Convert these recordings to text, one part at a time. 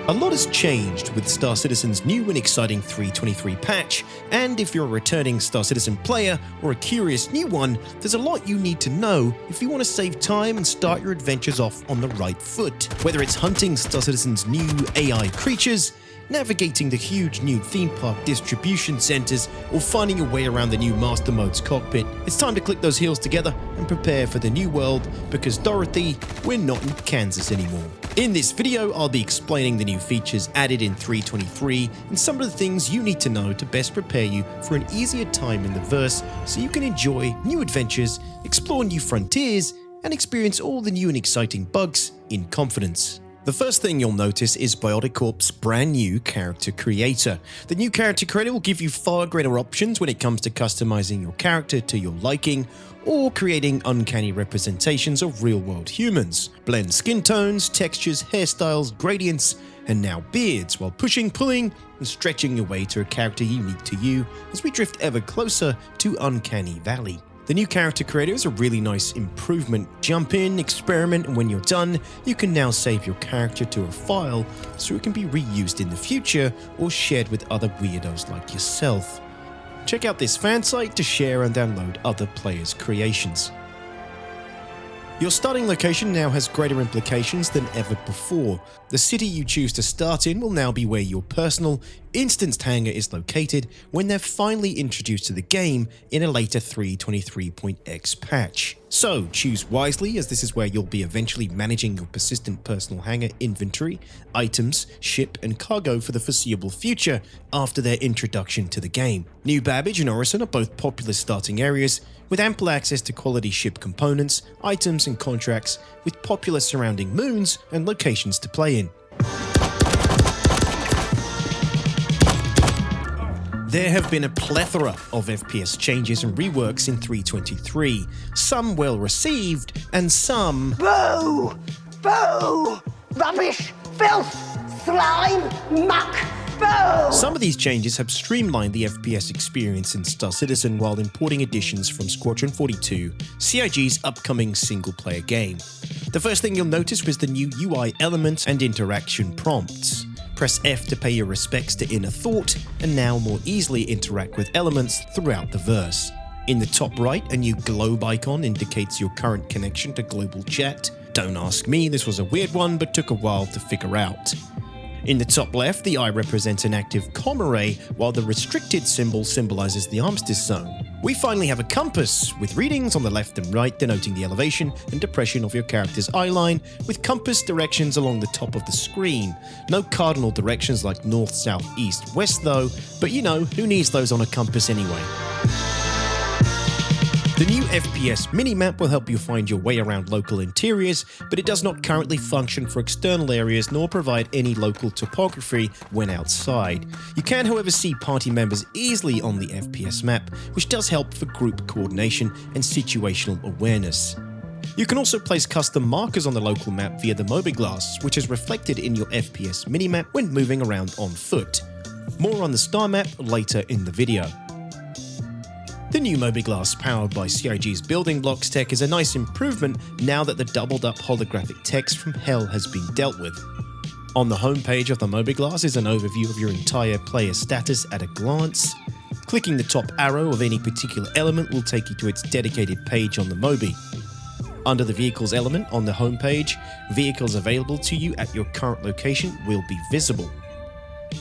A lot has changed with Star Citizen's new and exciting 3.23 patch, and if you're a returning Star Citizen player or a curious new one, there's a lot you need to know if you want to save time and start your adventures off on the right foot. Whether it's hunting Star Citizen's new AI creatures, navigating the huge new theme park distribution centers, or finding your way around the new Master Mode's cockpit, it's time to click those heels together and prepare for the new world, because Dorothy, we're not in Kansas anymore. In this video, I'll be explaining the new features added in 3.23 and some of the things you need to know to best prepare you for an easier time in the verse so you can enjoy new adventures, explore new frontiers, and experience all the new and exciting bugs in confidence. The first thing you'll notice is Biotic Corp's brand new character creator. The new character creator will give you far greater options when it comes to customizing your character to your liking, or creating uncanny representations of real-world humans. Blend skin tones, textures, hairstyles, gradients, and now beards, while pushing, pulling, and stretching your way to a character unique to you as we drift ever closer to Uncanny Valley. The new character creator is a really nice improvement. Jump in, experiment, and when you're done, you can now save your character to a file so it can be reused in the future or shared with other weirdos like yourself. Check out this fan site to share and download other players' creations. Your starting location now has greater implications than ever before. The city you choose to start in will now be where your personal, instanced hangar is located when they're finally introduced to the game in a later 3.23.x patch. So choose wisely, as this is where you'll be eventually managing your persistent personal hangar inventory, items, ship, and cargo for the foreseeable future after their introduction to the game. New Babbage and Orison are both popular starting areas, with ample access to quality ship components, items, and contracts, with popular surrounding moons and locations to play in. There have been a plethora of FPS changes and reworks in 3.23, some well received and some Boo! Boo! Rubbish! Filth! Slime! Muck! Boo! Some of these changes have streamlined the FPS experience in Star Citizen while importing additions from Squadron 42, CIG's upcoming single-player game. The first thing you'll notice was the new UI elements and interaction prompts. Press F to pay your respects to Inner Thought, and now more easily interact with elements throughout the verse. In the top right, a new globe icon indicates your current connection to global chat. Don't ask me, this was a weird one, but took a while to figure out. In the top left, the eye represents an active comm array, while the restricted symbol symbolizes the armistice zone. We finally have a compass, with readings on the left and right denoting the elevation and depression of your character's eye line, with compass directions along the top of the screen. No cardinal directions like north, south, east, west though, but you know, who needs those on a compass anyway? The new FPS minimap will help you find your way around local interiors, but it does not currently function for external areas nor provide any local topography when outside. You can, however, see party members easily on the FPS map, which does help for group coordination and situational awareness. You can also place custom markers on the local map via the Mobiglass, which is reflected in your FPS minimap when moving around on foot. More on the Starmap later in the video. The new Mobiglass powered by CIG's building blocks tech is a nice improvement now that the doubled up holographic text from hell has been dealt with. On the homepage of the Mobiglass is an overview of your entire player status at a glance. Clicking the top arrow of any particular element will take you to its dedicated page on the Mobi. Under the vehicles element on the homepage, vehicles available to you at your current location will be visible.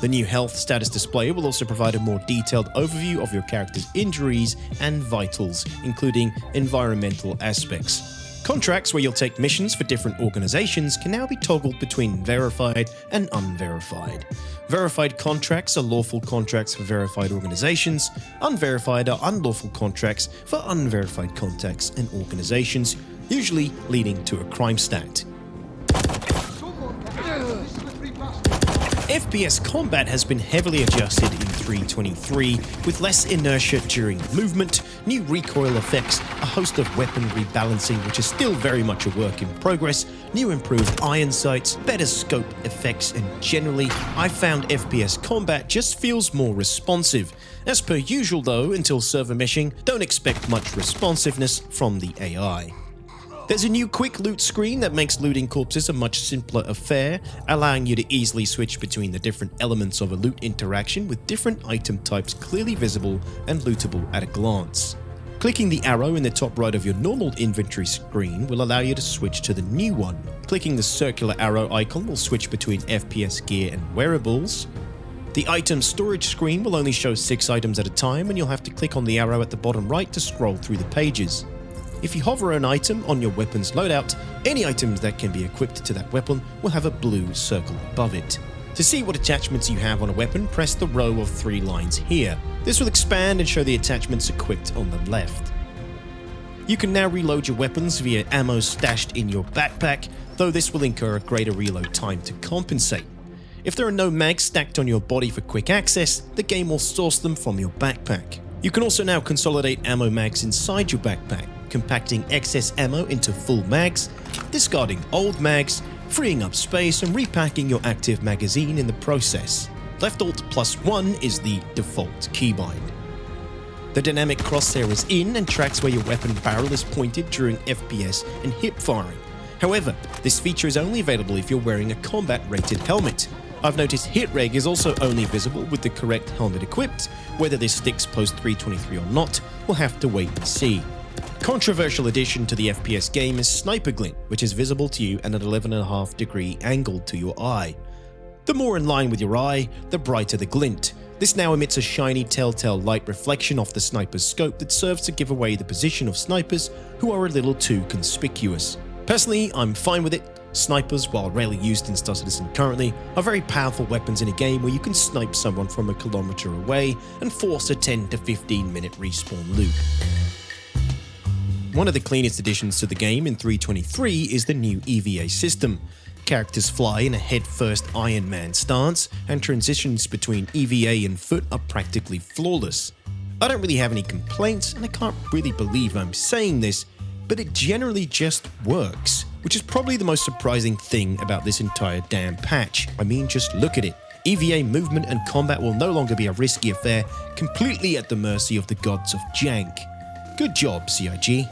The new health status display will also provide a more detailed overview of your character's injuries and vitals, including environmental aspects. Contracts where you'll take missions for different organizations can now be toggled between verified and unverified. Verified contracts are lawful contracts for verified organizations. Unverified are unlawful contracts for unverified contacts and organizations, usually leading to a crime stat. FPS Combat has been heavily adjusted in 3.23, with less inertia during movement, new recoil effects, a host of weapon rebalancing which is still very much a work in progress, new improved iron sights, better scope effects, and generally, I found FPS Combat just feels more responsive. As per usual though, until server meshing, don't expect much responsiveness from the AI. There's a new quick loot screen that makes looting corpses a much simpler affair, allowing you to easily switch between the different elements of a loot interaction with different item types clearly visible and lootable at a glance. Clicking the arrow in the top right of your normal inventory screen will allow you to switch to the new one. Clicking the circular arrow icon will switch between FPS gear and wearables. The item storage screen will only show 6 items at a time, and you'll have to click on the arrow at the bottom right to scroll through the pages. If you hover an item on your weapon's loadout, any items that can be equipped to that weapon will have a blue circle above it. To see what attachments you have on a weapon, press the row of 3 lines here. This will expand and show the attachments equipped on the left. You can now reload your weapons via ammo stashed in your backpack, though this will incur a greater reload time to compensate. If there are no mags stacked on your body for quick access, the game will source them from your backpack. You can also now consolidate ammo mags inside your backpack, compacting excess ammo into full mags, discarding old mags, freeing up space and repacking your active magazine in the process. Left Alt +1 is the default keybind. The dynamic crosshair is in and tracks where your weapon barrel is pointed during FPS and hip firing. However, this feature is only available if you're wearing a combat rated helmet. I've noticed hit reg is also only visible with the correct helmet equipped. Whether this sticks post 323 or not, we'll have to wait and see. Controversial addition to the FPS game is sniper glint, which is visible to you at an 11.5 degree angle to your eye. The more in line with your eye, the brighter the glint. This now emits a shiny telltale light reflection off the sniper's scope that serves to give away the position of snipers who are a little too conspicuous. Personally, I'm fine with it. Snipers, while rarely used in Star Citizen currently, are very powerful weapons in a game where you can snipe someone from a kilometer away and force a 10 to 15 minute respawn loop. One of the cleanest additions to the game in 3.23 is the new EVA system. Characters fly in a head-first Iron Man stance, and transitions between EVA and foot are practically flawless. I don't really have any complaints, and I can't really believe I'm saying this, but it generally just works, which is probably the most surprising thing about this entire damn patch. I mean, just look at it. EVA movement and combat will no longer be a risky affair, completely at the mercy of the gods of jank. Good job, CIG.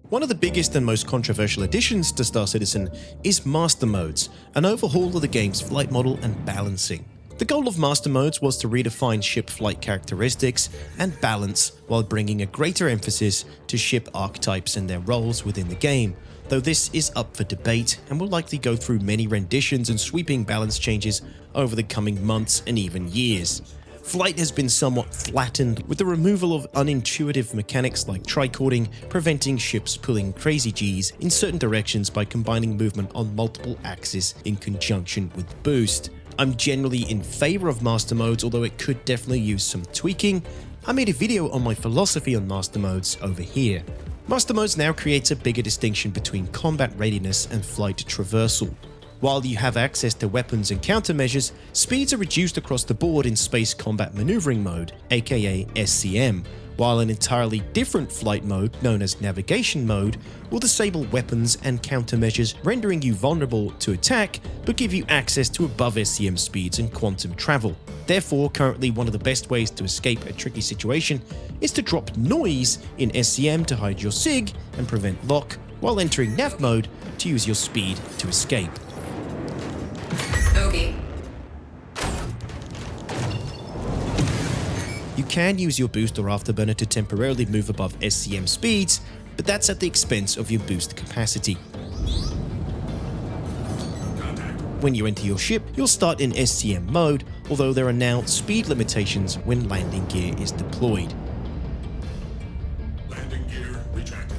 One of the biggest and most controversial additions to Star Citizen is Master Modes, an overhaul of the game's flight model and balancing. The goal of Master Modes was to redefine ship flight characteristics and balance while bringing a greater emphasis to ship archetypes and their roles within the game, though this is up for debate and will likely go through many renditions and sweeping balance changes over the coming months and even years. Flight has been somewhat flattened with the removal of unintuitive mechanics like tricording, preventing ships pulling crazy Gs in certain directions by combining movement on multiple axes in conjunction with boost. I'm generally in favor of Master Modes, although it could definitely use some tweaking. I made a video on my philosophy on Master Modes over here. Master Modes now creates a bigger distinction between combat readiness and flight traversal. While you have access to weapons and countermeasures, speeds are reduced across the board in Space Combat Maneuvering Mode, aka SCM, while an entirely different flight mode, known as Navigation Mode, will disable weapons and countermeasures, rendering you vulnerable to attack, but give you access to above SCM speeds and quantum travel. Therefore, currently one of the best ways to escape a tricky situation is to drop noise in SCM to hide your SIG and prevent lock, while entering Nav Mode to use your speed to escape. Okay. You can use your boost or afterburner to temporarily move above SCM speeds, but that's at the expense of your boost capacity. When you enter your ship, you'll start in SCM mode, although there are now speed limitations when landing gear is deployed. Landing gear retracted.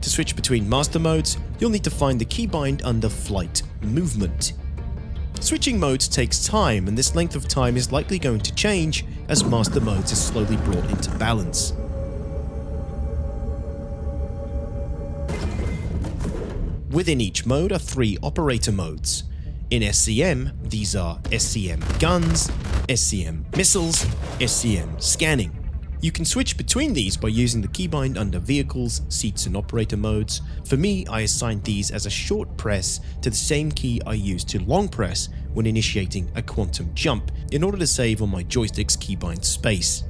To switch between master modes, you'll need to find the keybind under Flight Movement. Switching modes takes time, and this length of time is likely going to change as master modes is slowly brought into balance. Within each mode are 3 operator modes. In SCM, these are SCM Guns, SCM Missiles, SCM Scanning. You can switch between these by using the keybind under Vehicles, Seats and Operator modes. For me, I assigned these as a short press to the same key I used to long press when initiating a quantum jump in order to save on my joystick's keybind space.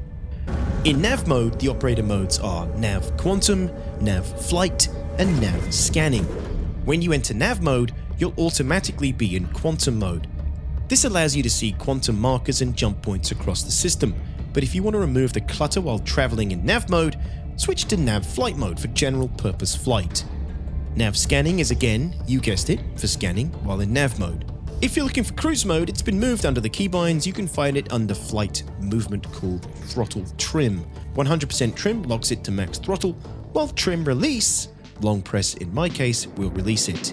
In nav mode, the operator modes are nav quantum, nav flight, and nav scanning. When you enter nav mode, you'll automatically be in quantum mode. This allows you to see quantum markers and jump points across the system, but if you want to remove the clutter while traveling in nav mode, switch to nav flight mode for general purpose flight. Nav scanning is again, you guessed it, for scanning while in nav mode. If you're looking for cruise mode, it's been moved under the keybinds. You can find it under flight movement called throttle trim. 100% trim locks it to max throttle, while trim release, long press in my case, will release it.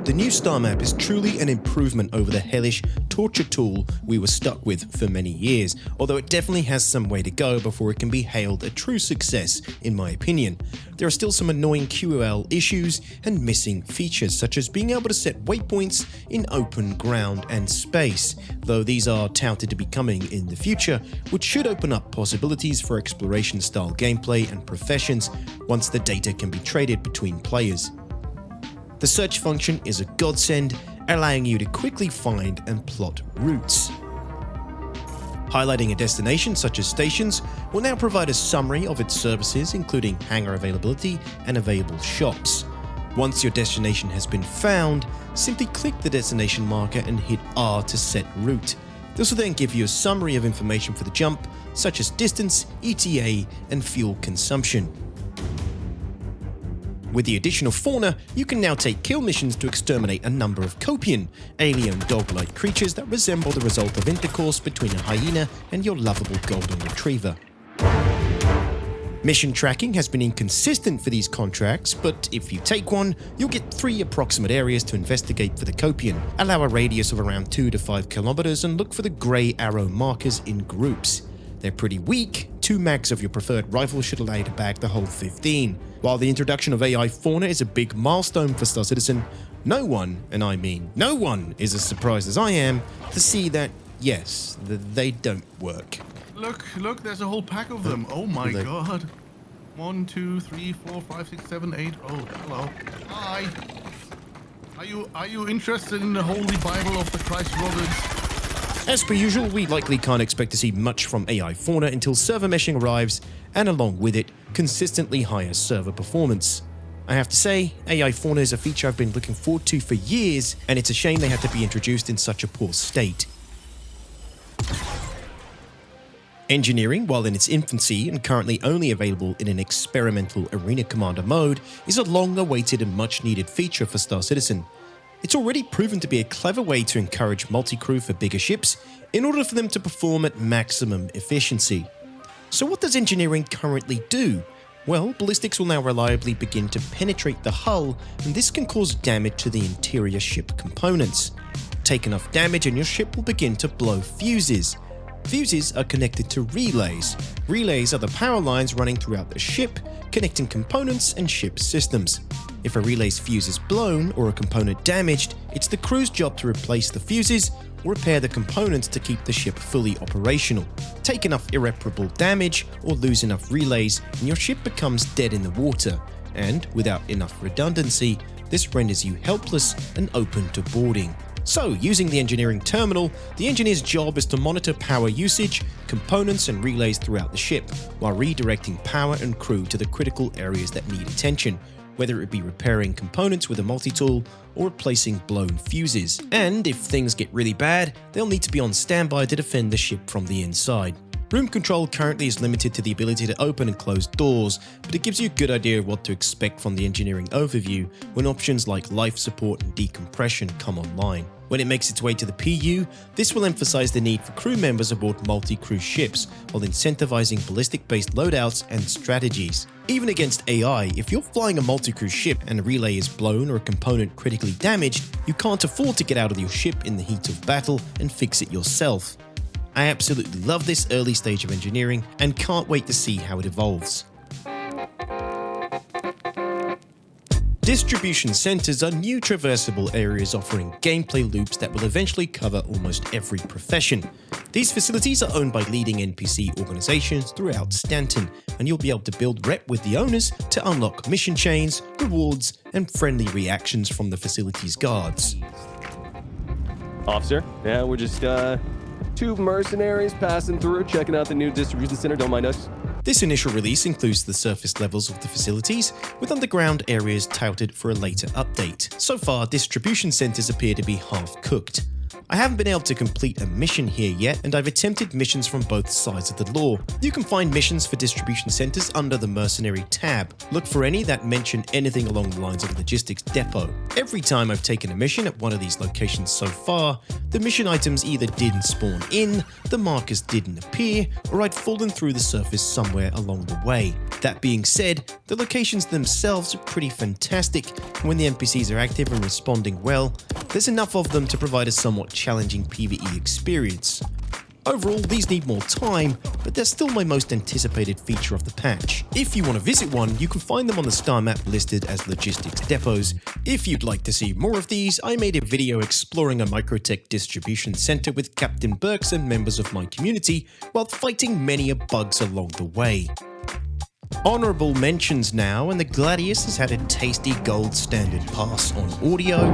The new Starmap is truly an improvement over the hellish torture tool we were stuck with for many years, although it definitely has some way to go before it can be hailed a true success in my opinion. There are still some annoying QoL issues and missing features, such as being able to set waypoints in open ground and space, though these are touted to be coming in the future, which should open up possibilities for exploration style gameplay and professions once the data can be traded between players. The search function is a godsend, allowing you to quickly find and plot routes. Highlighting a destination such as stations will now provide a summary of its services, including hangar availability and available shops. Once your destination has been found, simply click the destination marker and hit R to set route. This will then give you a summary of information for the jump, such as distance, ETA, and fuel consumption. With the additional fauna, you can now take kill missions to exterminate a number of Copian, alien dog-like creatures that resemble the result of intercourse between a hyena and your lovable golden retriever. Mission tracking has been inconsistent for these contracts, but if you take one, you'll get 3 approximate areas to investigate for the Copian, allow a radius of around 2 to 5 kilometers, and look for the grey arrow markers in groups. They're pretty weak. 2 mags of your preferred rifle should allow you to bag the whole 15. While the introduction of AI fauna is a big milestone for Star Citizen, no one, and I mean no one, is as surprised as I am to see that, yes, they don't work. Look, there's a whole pack of them. Oh my god. 1, 2, 3, 4, 5, 6, 7, 8. Oh, hello. Hi. Are you interested in the Holy Bible of the Christ Brothers? As per usual, we likely can't expect to see much from AI fauna until server meshing arrives, and along with it, consistently higher server performance. I have to say, AI fauna is a feature I've been looking forward to for years, and it's a shame they had to be introduced in such a poor state. Engineering, while in its infancy and currently only available in an experimental Arena Commander mode, is a long-awaited and much-needed feature for Star Citizen. It's already proven to be a clever way to encourage multi-crew for bigger ships in order for them to perform at maximum efficiency. So what does engineering currently do? Well, ballistics will now reliably begin to penetrate the hull, and this can cause damage to the interior ship components. Take enough damage and your ship will begin to blow fuses. Fuses are connected to relays. Relays are the power lines running throughout the ship, connecting components and ship systems. If a relay's fuse is blown or a component damaged, it's the crew's job to replace the fuses or repair the components to keep the ship fully operational. Take enough irreparable damage or lose enough relays and your ship becomes dead in the water, and without enough redundancy, this renders you helpless and open to boarding. So, using the engineering terminal, the engineer's job is to monitor power usage, components and relays throughout the ship, while redirecting power and crew to the critical areas that need attention, whether it be repairing components with a multi-tool or replacing blown fuses. And if things get really bad, they'll need to be on standby to defend the ship from the inside. Room control currently is limited to the ability to open and close doors, but it gives you a good idea of what to expect from the engineering overview when options like life support and decompression come online. When it makes its way to the PU, this will emphasize the need for crew members aboard multi-crew ships, while incentivizing ballistic-based loadouts and strategies. Even against AI, if you're flying a multi-crew ship and a relay is blown or a component critically damaged, you can't afford to get out of your ship in the heat of battle and fix it yourself. I absolutely love this early stage of engineering and can't wait to see how it evolves. Distribution centers are new traversable areas offering gameplay loops that will eventually cover almost every profession. These facilities are owned by leading NPC organizations throughout Stanton, and you'll be able to build rep with the owners to unlock mission chains, rewards, and friendly reactions from the facility's guards. Officer, yeah, we're just 2 mercenaries passing through, checking out the new distribution center. Don't mind us. This initial release includes the surface levels of the facilities, with underground areas touted for a later update. So far, distribution centers appear to be half-cooked. I haven't been able to complete a mission here yet, and I've attempted missions from both sides of the law. You can find missions for distribution centers under the Mercenary tab. Look for any that mention anything along the lines of logistics depot. Every time I've taken a mission at one of these locations so far, the mission items either didn't spawn in, the markers didn't appear, or I'd fallen through the surface somewhere along the way. That being said, the locations themselves are pretty fantastic, and when the NPCs are active and responding well, there's enough of them to provide a somewhat challenging PvE experience. Overall, these need more time, but they're still my most anticipated feature of the patch. If you want to visit one, you can find them on the Starmap listed as logistics depots. If you'd like to see more of these, I made a video exploring a Microtech distribution center with Captain Burks and members of my community, while fighting many bugs along the way. Honorable mentions now, and the Gladius has had a tasty gold standard pass on audio,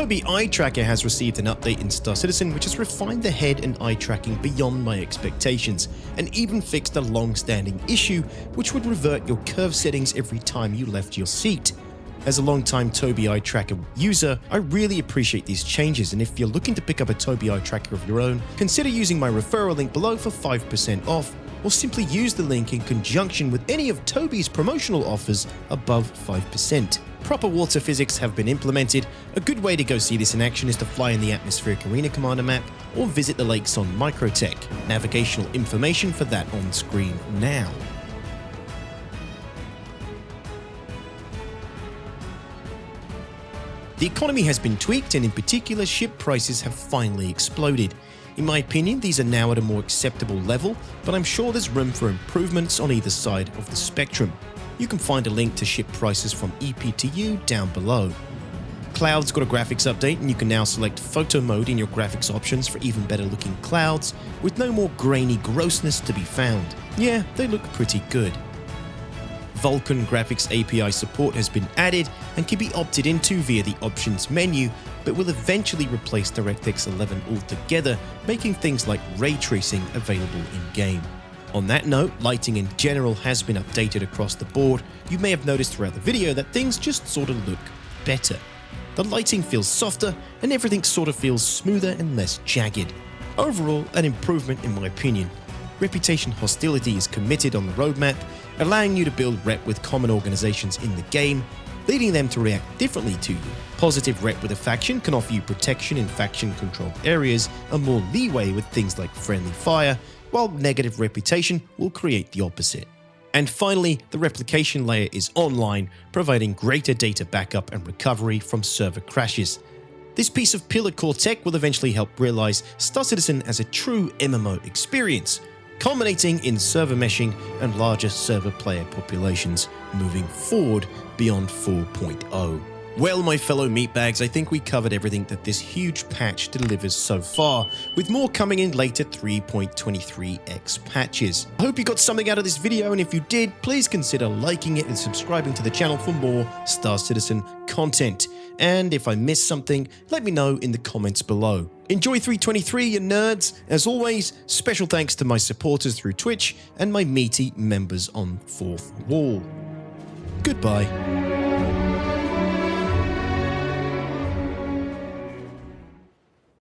Toby Eye Tracker has received an update in Star Citizen which has refined the head and eye tracking beyond my expectations, and even fixed a long-standing issue which would revert your curve settings every time you left your seat. As a long-time Toby Eye Tracker user, I really appreciate these changes, and if you're looking to pick up a Toby Eye Tracker of your own, consider using my referral link below for 5% off, or simply use the link in conjunction with any of Toby's promotional offers above 5%. Proper water physics have been implemented. A good way to go see this in action is to fly in the Atmospheric Arena Commander map or visit the lakes on Microtech. Navigational information for that on screen now. The economy has been tweaked, and in particular ship prices have finally exploded. In my opinion, these are now at a more acceptable level, but I'm sure there's room for improvements on either side of the spectrum. You can find a link to ship prices from EPTU down below. Cloud's got a graphics update, and you can now select photo mode in your graphics options for even better looking clouds, with no more grainy grossness to be found. Yeah, they look pretty good. Vulkan graphics API support has been added and can be opted into via the options menu, but will eventually replace DirectX 11 altogether, making things like ray tracing available in-game. On that note, lighting in general has been updated across the board. You may have noticed throughout the video that things just sort of look better. The lighting feels softer, and everything sort of feels smoother and less jagged. Overall, an improvement in my opinion. Reputation Hostility is committed on the roadmap, allowing you to build rep with common organizations in the game, leading them to react differently to you. Positive rep with a faction can offer you protection in faction-controlled areas and more leeway with things like friendly fire, while negative reputation will create the opposite. And finally, the replication layer is online, providing greater data backup and recovery from server crashes. This piece of pillar core tech will eventually help realize Star Citizen as a true MMO experience, culminating in server meshing and larger server player populations moving forward beyond 4.0. Well, my fellow meatbags, I think we covered everything that this huge patch delivers so far, with more coming in later 3.23x patches. I hope you got something out of this video, and if you did, please consider liking it and subscribing to the channel for more Star Citizen content. And if I missed something, let me know in the comments below. Enjoy 323, you nerds! As always, special thanks to my supporters through Twitch and my meaty members on Fourth Wall. Goodbye.